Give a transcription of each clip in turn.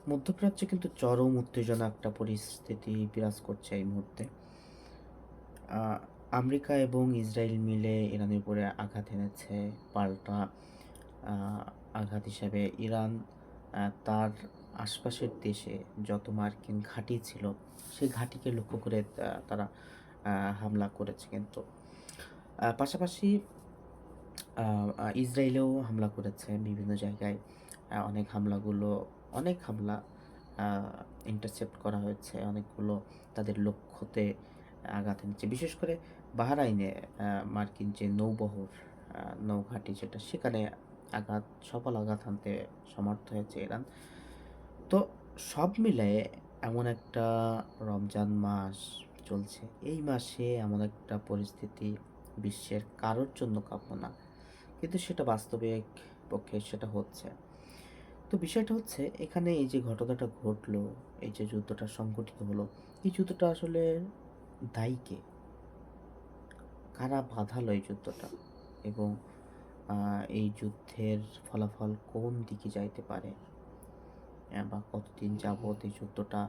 মধ্যপ্রাচ্যে কিন্তু চরম উত্তেজনা একটা পরিস্থিতি বিরাজ করছে এই মুহূর্তে। আ আমেরিকা এবং ইসরায়েল মিলে ইরানের উপরে আঘাত এনেছে। পাল্টা আ আঘাত হিসাবে ইরান তার আশপাশের দেশে যত মার্কিন ঘাঁটি ছিল, সেই ঘাঁটিকে লক্ষ্য করে তারা হামলা করেছে কিন্তু। পাশাপাশি আ আ ইসরায়েলেও হামলা করেছে বিভিন্ন জায়গায়। অনেক হামলা আ ইন্টারসেপ্ট করা হয়েছে। অনেকগুলো তাদের লক্ষ্যতে আঘাত এনেছে। বিশেষ করে বাহরাইনে মার্কিন যে নৌবহর নৌঘাঁটি যেটা সেখানে সফল আঘাত হানতে সমর্থ হয়েছে ইরান। তো সব মিলায়ে এমন একটা রমজান মাস চলছে। এই মাসে এমন একটা পরিস্থিতি বিশ্বের কারোর জন্য কাম্য না। কিন্তু সেটা বাস্তবিক পক্ষে সেটা হচ্ছে। তো বিষয়টা হচ্ছে এখানে এই যে ঘটনাটা ঘটলো, এই যে যুদ্ধটা সংঘটিত হলো, এই যুদ্ধটা আসলে দায়ী কে? কারা বাধালো এই যুদ্ধটা? এবং আ এই যুদ্ধের ফলাফল কোন দিকে যাইতে পারে? বা কতদিন যাবৎ এই যুদ্ধটা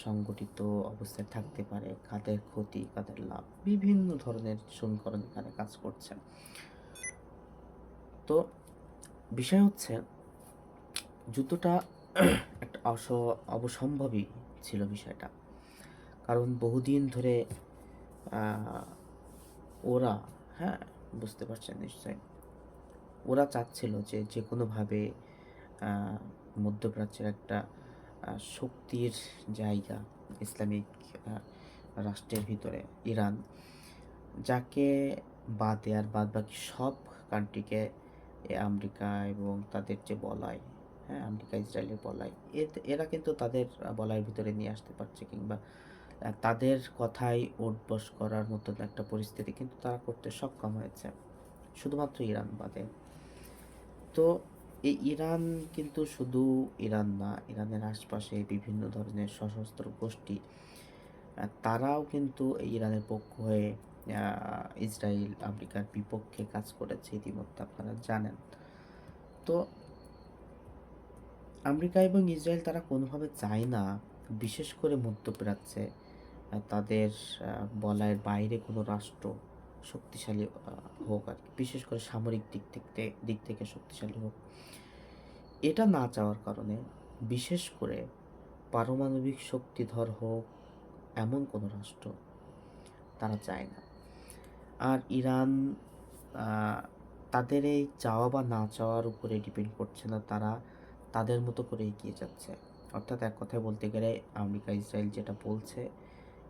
সংগঠিত অবস্থায় থাকতে পারে? কাদের ক্ষতি, কাদের লাভ? বিভিন্ন ধরনের সমীকরণ এখানে কাজ করছে। তো বিষয় হচ্ছে যুদ্ধটা একটা অবসম্ভাবী ছিল বিষয়টা। কারণ বহুদিন ধরে আ ওরা হ্যাঁ, বুঝতে পারছেন নিশ্চয়ই। ওরা চাচ্ছিল যে যেকোনোভাবে আ মধ্যপ্রাচ্যের একটা শক্তির জায়গা ইসলামিক আ রাষ্ট্রের ভিতরে ইরান, যাকে বাদে আর বাদবাকি সব কান্ট্রিকে আমেরিকা এবং তাদের যে বলয়, হ্যাঁ? আমেরিকা, ইসরায়েলের বলয়, এরা কিন্তু তাদের বলয়ের ভিতরে নিয়ে আসতে পারছে কিংবা তাদের কথায় ওঠবস করার মতন একটা পরিস্থিতি কিন্তু তারা করতে সক্ষম হয়েছে। শুধুমাত্র ইরান বাদে। তো এই ইরান কিন্তু শুধু ইরান না, ইরানের আশপাশে বিভিন্ন ধরনের সশস্ত্র গোষ্ঠী তারাও কিন্তু এই ইরানের পক্ষ হয়ে আ ইসরায়েল, আমেরিকার বিপক্ষে কাজ করেছে ইতিমধ্যে আপনারা জানেন। তো আমেরিকা এবং ইসরায়েল তারা কোনোভাবে চায় না, বিশেষ করে মধ্যপ্রাচ্যে তাদের বলয়ের বাইরে কোনো রাষ্ট্র শক্তিশালী হোক আরকি। বিশেষ করে সামরিক দিক থেকে শক্তিশালী হোক। এটা না চাওয়ার কারণে বিশেষ করে পারমাণবিক শক্তিধর হোক এমন কোনো রাষ্ট্র তারা চায় না। আর ইরান আ তাদের এই চাওয়া বা না চাওয়ার উপরে ডিপেন্ড করছে না। তারা তাদের মতো করে এগিয়ে যাচ্ছে। অর্থাৎ এক কথায় বলতে গেলে আমেরিকা, ইসরায়েল যেটা বলছে,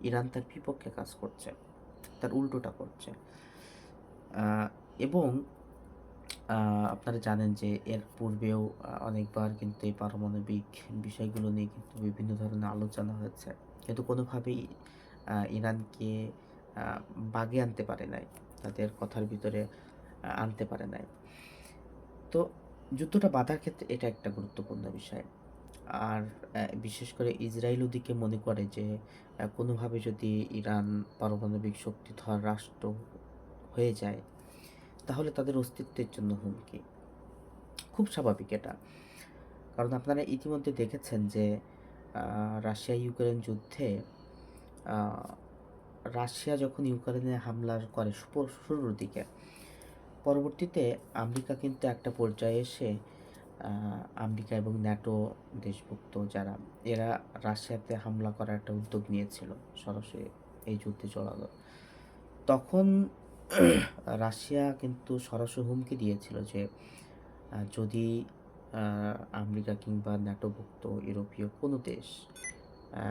ইরান তার বিপক্ষে কাজ করছে। তার উল্টোটা করছে। আ এবং আ আপনারা জানেন যে এর পূর্বেও অনেকবার কিন্তু এই পারমাণবিক বিষয়গুলো নিয়ে কিন্তু বিভিন্ন ধরনের আলোচনা হয়েছে। কিন্তু কোনোভাবেই ইরানকে আ বাগে আনতে পারে নাই। তাদের কথার ভিতরে আনতে পারে নাই। তো যুদ্ধটা বাধার ক্ষেত্রে এটা একটা গুরুত্বপূর্ণ বিষয়। আর বিশেষ করে ইসরায়েল ওদিকে মনে করে যে কোনোভাবে যদি ইরান পারমাণবিক শক্তিধর রাষ্ট্র হয়ে যায়, তাহলে তাদের অস্তিত্বের জন্য হুমকি। খুব স্বাভাবিক এটা। কারণ আপনারা ইতিমধ্যে দেখেছেন যে রাশিয়া-ইউক্রেন যুদ্ধে আ রাশিয়া যখন ইউক্রেনে হামলা করে শুরুর দিকে, পরবর্তীতে আমেরিকা কিন্তু একটা পর্যায়ে এসে আ আমেরিকা এবং ন্যাটো দেশভুক্ত যারা, এরা রাশিয়াতে হামলা করার একটা উদ্যোগ নিয়েছিল। সরাসরি এই যুদ্ধে জড়ালো। তখন রাশিয়া কিন্তু সরাসরি হুমকি দিয়েছিল যে যদি আ আমেরিকা কিংবা ন্যাটোভুক্ত ইউরোপীয় কোনো দেশ আ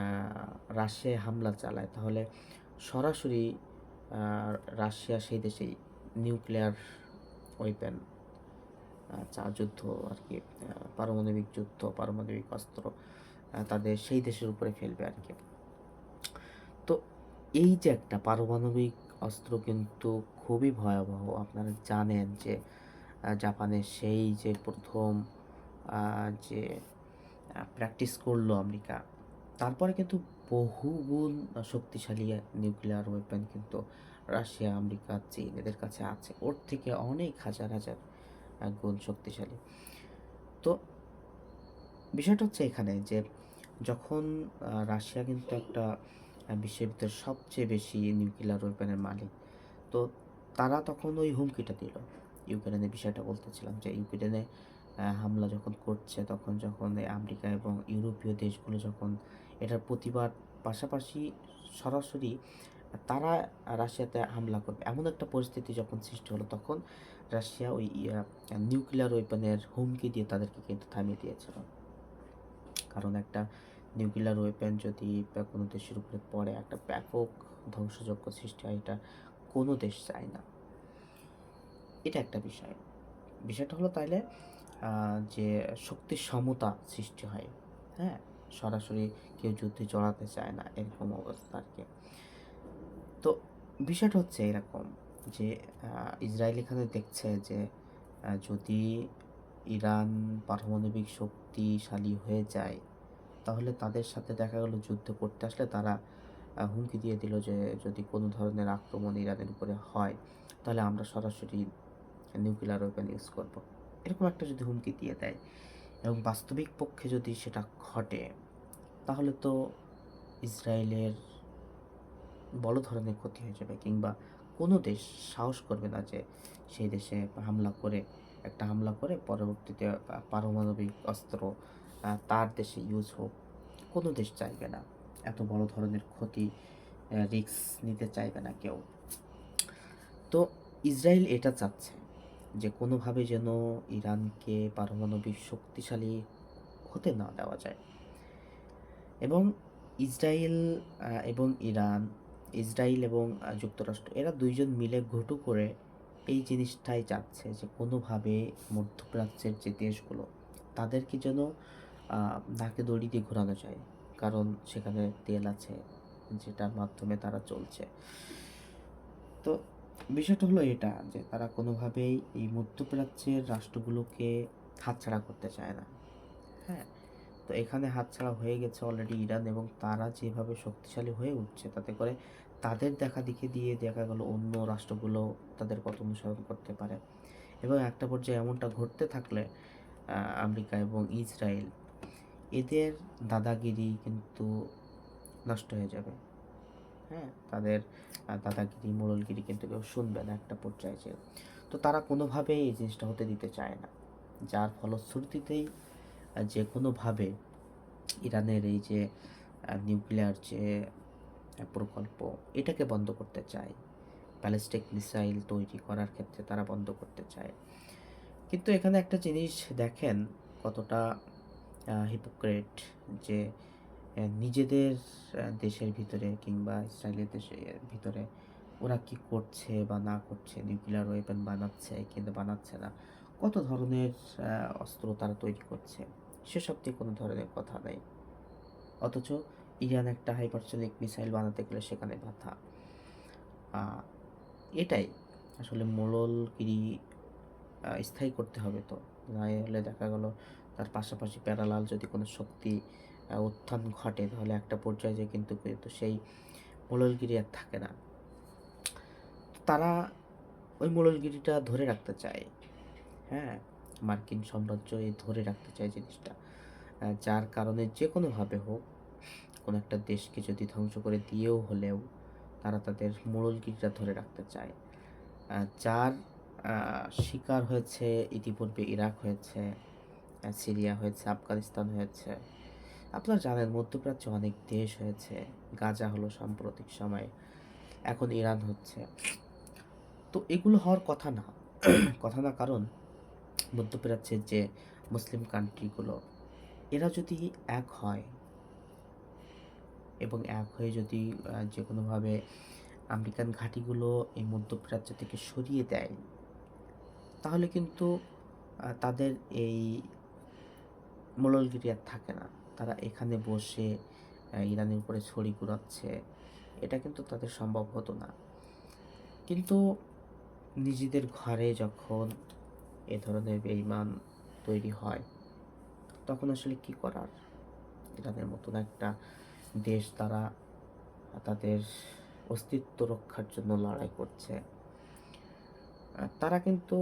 রাশিয়ায় হামলা চালায়, তাহলে সরাসরি আ রাশিয়া সেই দেশেই নিউক্লিয়ার ওয়েপন যুদ্ধ আরকি, পারমাণবিক যুদ্ধ, পারমাণবিক অস্ত্র তাদের সেই দেশের উপরে ফেলবে আরকি। তো এই যে একটা পারমাণবিক অস্ত্র কিন্তু খুবই ভয়াবহ। আপনারা জানেন যে জাপানের সেই যে ১ম আ যে প্র্যাকটিস করলো আমেরিকা। তারপরে কিন্তু বহুগুণ শক্তিশালী নিউক্লিয়ার ওয়েপন কিন্তু রাশিয়া, আমেরিকা, চীন এদের কাছে আছে। ওর থেকে অনেক হাজার গুণ শক্তিশালী। তো বিষয়টা হচ্ছে এখানে যে যখন রাশিয়া কিন্তু একটা বিশ্বের ভিতরে সবচেয়ে বেশি নিউক্লিয়ার ওয়েপনের মালিক। তো তারা তখন ওই হুমকিটা দিল। ইউক্রেনের বিষয়টা বলতেছিলাম যে ইউক্রেনে হামলা যখন করছে, তখন যখন এই আমেরিকা এবং ইউরোপীয় দেশগুলো যখন এটার প্রতিবাদ পাশাপাশি সরাসরি তারা রাশিয়াতে হামলা করবে, এমন একটা পরিস্থিতি যখন সৃষ্টি হলো, তখন রাশিয়া ওই নিউক্লিয়ার ওয়েপনের হুমকি দিয়ে তাদেরকে কিন্তু থামিয়ে দিয়েছিল। কারণ একটা নিউক্লিয়ার ওয়েপন যদি কোনো দেশের উপরে পড়ে, একটা ব্যাপক ধ্বংসযজ্ঞ সৃষ্টি হয়, এটা কোনো দেশ চায় না। এটা একটা বিষয়। বিষয়টা হলো তাইলে যে শক্তির সমতা সৃষ্টি হয়। হ্যাঁ, সরাসরি কেউ যুদ্ধে জড়াতে চায় না, এরকম অবস্থা আর কি। তো বিষয়টা হচ্ছে এরকম যে ইসরায়েল এখানে দেখছে যে যদি ইরান পারমাণবিক শক্তিশালী হয়ে যায়, তাহলে তাদের সাথে দেখা গেল যুদ্ধ করতে আসলে তারা হুমকি দিয়ে দিল যে যদি কোনো ধরনের আক্রমণ ইরানের উপরে হয়, তাহলে আমরা সরাসরি নিউক্লিয়ার ওয়েপন ইউজ করব। এরকম একটা যদি হুমকি দিয়ে দেয় এবং বাস্তবিক পক্ষে যদি সেটা ঘটে, তাহলে তো ইসরায়েলের বড় ধরনের ক্ষতি হয়ে যাবে, কিংবা কোনো দেশ সাহস করবে না যে সেই দেশে হামলা করে পরবর্তীতে পারমাণবিক অস্ত্র তার দেশে ইউজ হোক। কোনো দেশ চাইবে না, এত বড় ধরনের ক্ষতি রিস্ক নিতে চাইবে না কেউ। তো ইসরায়েল এটা চাচ্ছে যে কোনোভাবে যেন ইরানকে পারমাণবিক শক্তিশালী হতে না দেওয়া যায়। এবং ইসরায়েল এবং ইসরায়েল এবং যুক্তরাষ্ট্র, এরা দুইজন মিলে ঘটু করে এই জিনিসটাই চাচ্ছে যে কোনোভাবে মধ্যপ্রাচ্যের যে দেশগুলো, তাদেরকে যেন নাকে দড়ি দিয়ে ঘোরানো যায়। কারণ সেখানে তেল আছে, যেটার মাধ্যমে তারা চলছে। তো বিষয়টা হলো এটা যে তারা কোনোভাবেই এই মধ্যপ্রাচ্যের রাষ্ট্রগুলোকে হাতছাড়া করতে চায় না। হ্যাঁ, তো এখানে হাতছাড়া হয়ে গেছে অলরেডি ইরান, এবং তারা যেভাবে শক্তিশালী হয়ে উঠছে, তাতে করে তাদের দেখা দেখি দিয়ে দেখা গেল অন্য রাষ্ট্রগুলো তাদের কথা অনুসরণ করতে পারে। এবং একটা পর্যায়ে এমনটা ঘটতে থাকলে আমেরিকা এবং ইসরায়েল, এদের দাদাগিরি কিন্তু নষ্ট হয়ে যাবে। হ্যাঁ, তাদের দাদাগিরি মোড়লগিরি কিন্তু কেউ শুনবে না একটা পর্যায়ে যে। তো তারা কোনোভাবেই এই জিনিসটা হতে দিতে চায় না, যার ফলশ্রুতিতেই যে কোনোভাবে ইরানের এই যে নিউক্লিয়ার যে প্রকল্প, এটাকে বন্ধ করতে চায়। ব্যালিস্টিক মিসাইল তৈরি করার ক্ষেত্রে তারা বন্ধ করতে চায়। কিন্তু এখানে একটা জিনিস দেখেন কতটা হিপোক্রেট, যে নিজেদের দেশের ভিতরে কিংবা ইসরায়েলের দেশের ভিতরে ওরা কি করছে বা না করছে, নিউক্লিয়ার ওয়েপন বানাচ্ছে কিন্তু বানাচ্ছে না, কত ধরনের অস্ত্র তারা তৈরি করছে, সেসব দিয়ে কোনো ধরনের কথা নেই। অথচ ইরান একটা হাইপারসোনিক মিসাইল বানাতে গেলে সেখানে বাধা। এটাই আসলে মোড়লগিরি স্থায়ী করতে হবে। তো না হলে দেখা গেল তার পাশাপাশি প্যারালাল যদি কোনো শক্তি উত্থান ঘটে, তাহলে একটা পর্যায়ে যে কিন্তু কিন্তু সেই মোড়লগিরি আর থাকে না। তারা ওই মোড়লগিরিটা ধরে রাখতে চায়। হ্যাঁ, মার্কিন সাম্রাজ্য এই ধরে রাখতে চায় জিনিসটা, যার কারণে যে কোনোভাবে হোক কোনো একটা দেশকে যদি ধ্বংস করে দিয়েও হলেও তারা তাদের মোড়লগিরিটা ধরে রাখতে চায়। যার শিকার হয়েছে ইতিপূর্বে ইরাক হয়েছে, সিরিয়া হয়েছে, আফগানিস্তান হয়েছে। আপনারা জানেন মধ্যপ্রাচ্যে অনেক দেশ হয়েছে, গাজা হলো সাম্প্রতিক সময়ে, এখন ইরান হচ্ছে। তো এগুলো হওয়ার কথা না, কারণ মধ্যপ্রাচ্যের যে মুসলিম কান্ট্রিগুলো, এরা যদি এক হয় এবং এক হয়ে যদি যে কোনোভাবে আমেরিকান ঘাঁটিগুলো এই মধ্যপ্রাচ্য থেকে সরিয়ে দেয়, তাহলে কিন্তু তাদের এই মোড়লগিরি আর থাকে না। তারা এখানে বসে ইরানের উপরে ছড়ি ঘুরাচ্ছে, এটা কিন্তু তাদের সম্ভব হতো না। কিন্তু নিজেদের ঘরে যখন এ ধরনের বেঈমান তৈরি হয়, তখন আসলে কি করার? ইরানের মতন একটা দেশ, তারা তাদের অস্তিত্ব রক্ষার জন্য লড়াই করছে। তারা কিন্তু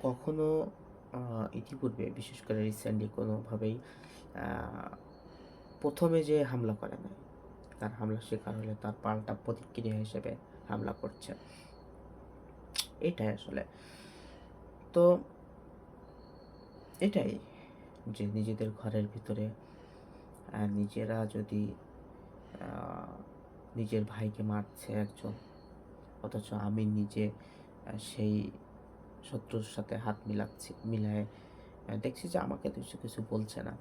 কখনো ইতিপূর্বে বিশেষ করে রিসেন্টলি কোনোভাবেই আ ১ম এ যে হামলা করে নাই। তার হামলার শিকার হলে তার পাল্টা প্রতিক্রিয়া হিসেবে হামলা করছে। এটাই আসলে। তো এটাই যে নিজেদের ঘরের ভিতরে নিজেরা যদি আ নিজের ভাইকে মারছে একজন, অথচ আমি নিজে সেই শত্রুর সাথে হাত মিলায়ে দেখছি যে আমাকে তো সে কিছু বলছে না।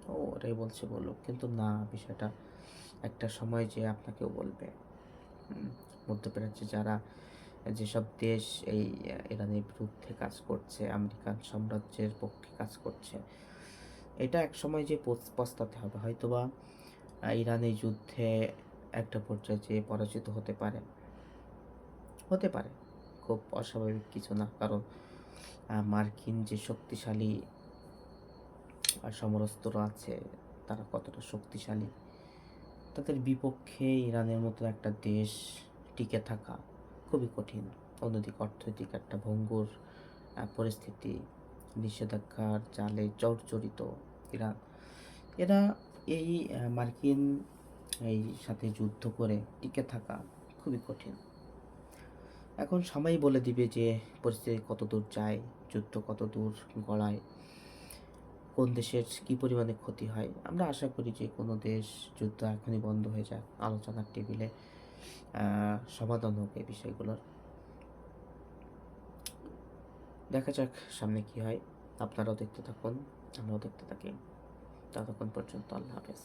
ও ওটাই বলছে বলুক। কিন্তু না, বিষয়টা একটা সময় যেয়ে আপনাকেও বলবে। হুম? মধ্যপ্রাচ্যে যারা যেসব দেশ এই ইরানের বিরুদ্ধে কাজ করছে, আমেরিকান সাম্রাজ্যের পক্ষে কাজ করছে, এটা একসময় যেয়ে পস্তাতে হবে। হয়তোবা ইরান এই যুদ্ধে একটা পর্যায়ে যেয়ে পরাজিত হতে পারে। হতে পারে। খুব অস্বাভাবিক কিছু না। কারণ মার্কিন যে শক্তিশালী সমরাস্ত্র আছে, তারা কতটা শক্তিশালী, তাদের বিপক্ষে ইরানের মতো একটা দেশ টিকে থাকা খুবই কঠিন। অন্যদিকে অর্থনৈতিক একটা ভঙ্গুর পরিস্থিতি, নিষেধাজ্ঞার জালে জর্জরিত ইরান। এরা এই মার্কিন এই সাথে যুদ্ধ করে টিকে থাকা খুবই কঠিন। এখন সময়ই বলে দিবে যে পরিস্থিতি কতদূর যায়, যুদ্ধ কতদূর গড়ায়, কোন দেশের কী পরিমাণে ক্ষতি হয়। আমরা আশা করি যে কোনো দেশ যুদ্ধ এখনই বন্ধ হয়ে যাক। আলোচনার টেবিলে সমাধান হোক এই বিষয়গুলোর। দেখা যাক সামনে কী হয়। আপনারাও দেখতে থাকুন, আমরাও দেখতে থাকি। ততক্ষণ পর্যন্ত আল্লাহ হাফেজ।